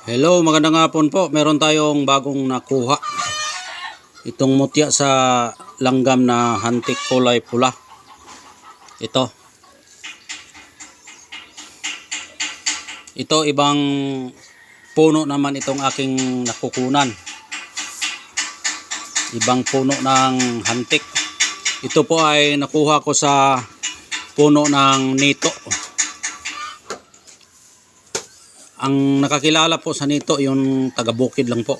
Hello, magandang hapon po. Meron tayong bagong nakuha. Itong mutya sa langgam na hantik kulay pula. Ito. Ito ibang puno naman itong aking nakukunan. Ibang puno ng hantik. Ito po ay nakuha ko sa puno ng nito. Ang nakakilala po sa nito yung taga-bukid lang po.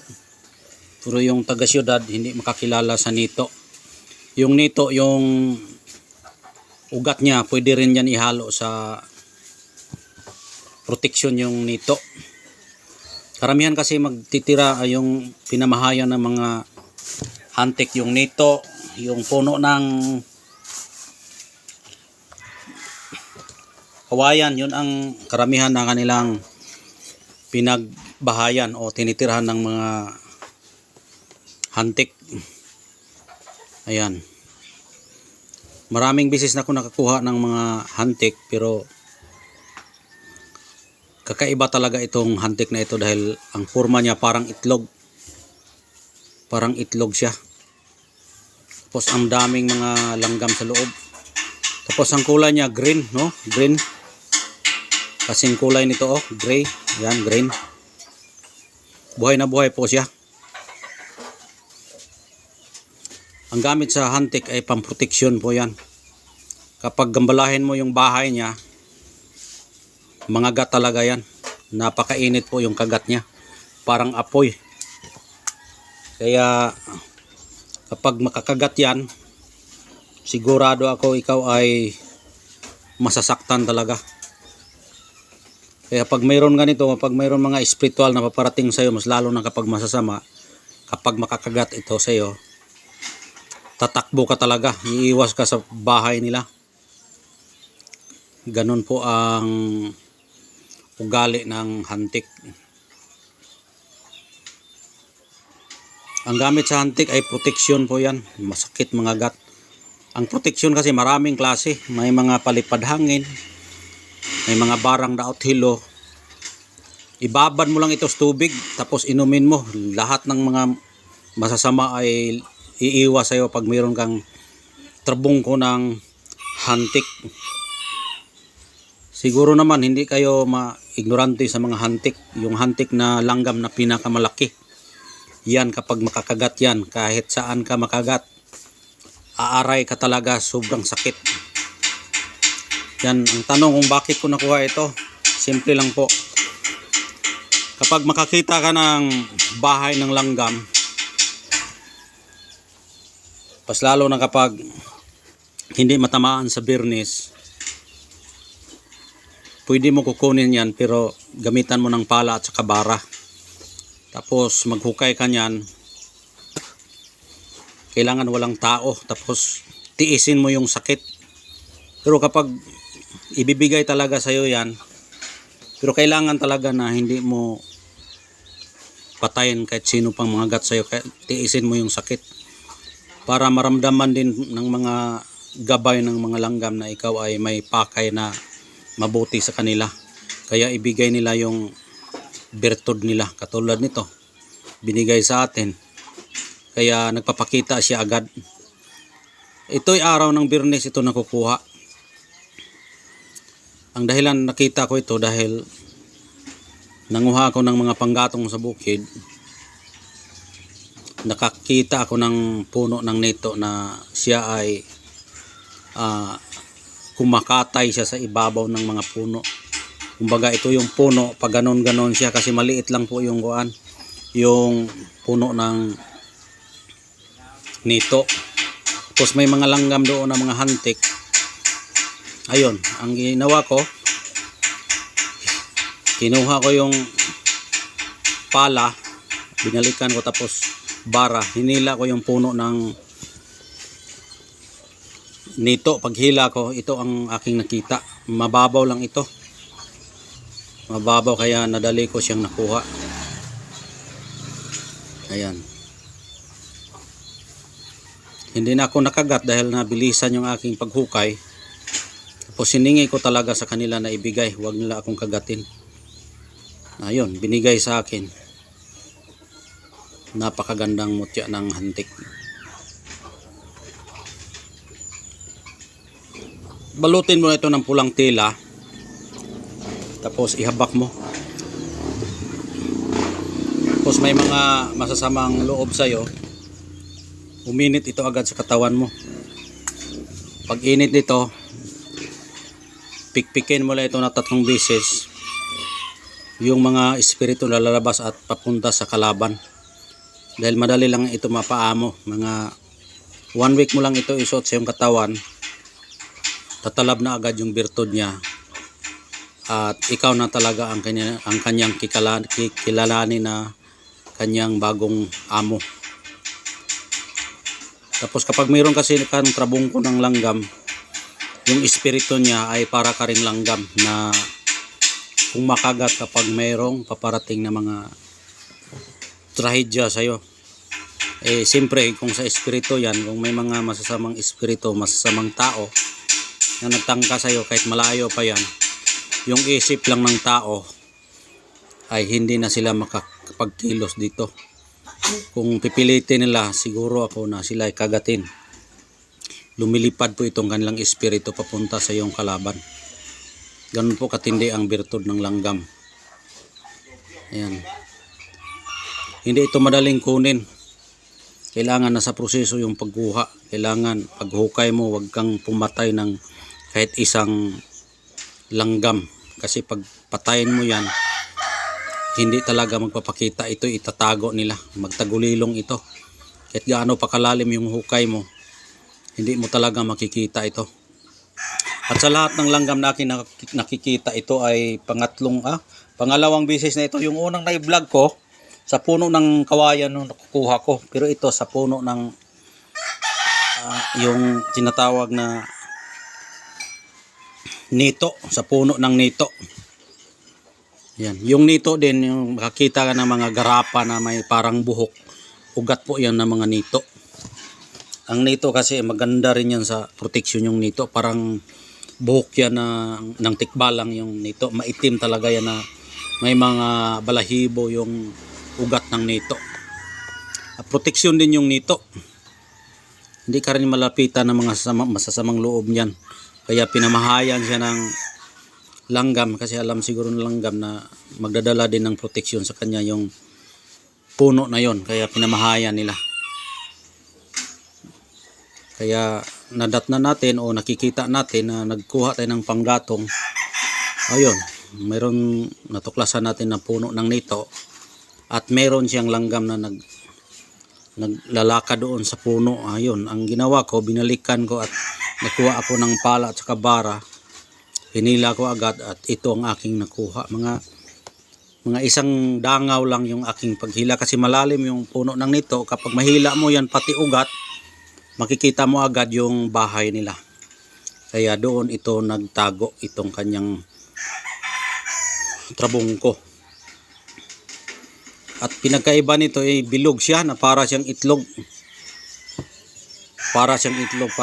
Pero yung taga-syudad hindi makakilala sa nito. Yung nito, yung ugat niya, pwede rin yan ihalo sa protection yung nito. Karamihan kasi magtitira yung pinamahayan ng mga hantik, yung nito, yung puno ng kawayan, yun ang karamihan na kanilang pinagbahayan o tinitirhan ng mga hantik. Ayan. Maraming beses na ako nakakuha ng mga hantik, pero kakaiba talaga itong hantik na ito dahil ang forma niya parang itlog. Parang itlog siya. Tapos ang daming mga langgam sa loob. Tapos ang kulay niya green, no? Green. Kasing kulay nito, oh, gray. Yan, green. Buhay na buhay po siya. Ang gamit sa hantik ay pamproteksyon po yan. Kapag gambalahin mo yung bahay niya, mangagat talaga yan. Napakainit po yung kagat niya. Parang apoy. Kaya kapag makakagat yan, sigurado ako ikaw ay masasaktan talaga. Kaya pag mayroon ganito, pag mayroon mga espiritual na paparating sa iyo, mas lalo na kapag masasama, kapag makakagat ito sa iyo, tatakbo ka talaga, iiwas ka sa bahay nila. Ganun po ang ugali ng hantik. Ang gamit sa hantik ay proteksyon po yan. Masakit mga gat. Ang proteksyon kasi maraming klase. May mga palipad hangin, may mga barang daot hilo. Ibabad mo lang ito sa tubig, tapos inumin mo. Lahat ng mga masasama ay iiwas sa'yo pag mayroon kang trabungko ng hantik. Siguro naman hindi kayo ignorante sa mga hantik. Yung hantik na langgam na pinakamalaki. Yan, kapag makakagat yan, kahit saan ka makagat, aaray ka talaga, sobrang sakit. Yan, ang tanong kung bakit ko nakuha ito, simple lang po. Kapag makakita ka ng bahay ng langgam, pas lalo na kapag hindi matamaan sa birnis, pwede mo kukunin yan, pero gamitan mo ng pala at saka bara. Tapos maghukay ka niyan, kailangan walang tao, tapos tiisin mo yung sakit. Pero kapag ibibigay talaga sa'yo yan, pero kailangan talaga na hindi mo patayin kahit sino pang mga gat sa'yo. Tiisin mo yung sakit para maramdaman din ng mga gabay ng mga langgam na ikaw ay may pakay na mabuti sa kanila. Kaya ibigay nila yung bertud nila, katulad nito, binigay sa atin. Kaya nagpapakita siya agad. Ito'y araw ng Biyernes ito nakukuha. Ang dahilan nakita ko ito dahil nanguha ako ng mga panggatong sa bukid. Nakakita ako ng puno ng nito na siya ay kumakatay siya sa ibabaw ng mga puno. Kumbaga ito yung puno, pag ganon-ganon siya kasi maliit lang po yung kuan, yung puno ng nito. Tapos may mga langgam doon na mga hantik. Ayun, ang ginawa ko, kinuha ko yung pala, binalikan ko, tapos bara, hinila ko yung puno ng nito. Paghila ko, ito ang aking nakita. Mababaw lang ito. Mababaw, kaya nadali ko siyang nakuha. Ayan. Hindi na ako nakagat dahil nabilisan yung aking paghukay. Tapos hiningi ko talaga sa kanila na ibigay, huwag nila akong kagatin. Ayun, binigay sa akin. Napakagandang mutya ng hantik. Balutin mo ito ng pulang tela. Tapos ihabak mo. Tapos may mga masasamang loob sa'yo, uminit ito agad sa katawan mo. Pag init nito, pikpikin mo lang ito na 3 beses. Yung mga espiritu na lalabas at papunta sa kalaban. Dahil madali lang ito mapaamo. Mga 1 week mo lang ito isuot sa iyong katawan, tatalab na agad yung birtud niya. At ikaw na talaga ang kanyang kikilalanin na kanyang bagong amo. Tapos kapag mayroon kasi kang trabungko ng langgam, yung espiritu niya ay para ka ring langgam na kung makagat kapag mayroong paparating na mga trahedya sa'yo. Siyempre kung sa espiritu yan, kung may mga masasamang espiritu, masasamang tao na nagtangka sa'yo kahit malayo pa yan, yung isip lang ng tao ay hindi na sila makakapagkilos dito. Kung pipilitin nila, siguro ako na sila ay kagatin. Lumilipad po itong kanilang espiritu papunta sa iyong kalaban. Ganun po katindi ang birtud ng langgam. Ayan. Hindi ito madaling kunin. Kailangan nasa proseso yung pagkuha. Kailangan paghukay mo, wag kang pumatay ng kahit isang langgam. Kasi pag patayin mo yan, hindi talaga magpapakita. Ito itatago nila. Magtagulilong ito. Kahit gaano pa kalalim yung hukay mo, hindi mo talaga makikita ito. At sa lahat ng langgam na akin nakikita, ito ay pangalawang beses na ito. Yung unang na-vlog ko, sa puno ng kawayan nung nakukuha ko. Pero ito sa puno ng yung tinatawag na nito. Sa puno ng nito. Yan. Yung nito din, yung makakita ka ng mga garapa na may parang buhok. Ugat po yan ng mga nito. Ang nito kasi maganda rin yan sa protection yung nito. Parang buhok yan ng tikbalang yung nito. Maitim talaga yan na may mga balahibo yung ugat ng nito. Protection din yung nito. Hindi ka rin malapitan ng mga masasamang loob niyan. Kaya pinamahayan siya ng langgam kasi alam siguro ng langgam na magdadala din ng proteksyon sa kanya yung puno na yon, kaya pinamahayan nila. Kaya nadatnan natin o nakikita natin na nagkuha tayo ng panggatong. Ayun, mayroon natuklasan natin na puno ng nito at mayroon siyang langgam na naglalaka doon sa puno. Ayun, ang ginawa ko, binalikan ko at nakuha ako ng pala at saka bara. Hinila ko agad at ito ang aking nakuha. Mga isang dangaw lang yung aking paghila kasi malalim yung puno ng nito. Kapag mahila mo yan pati ugat, makikita mo agad yung bahay nila. Kaya doon ito nagtago itong kanyang trabungko. At pinagkaiba nito ay bilog siya na para siyang itlog. Para siyang itlog.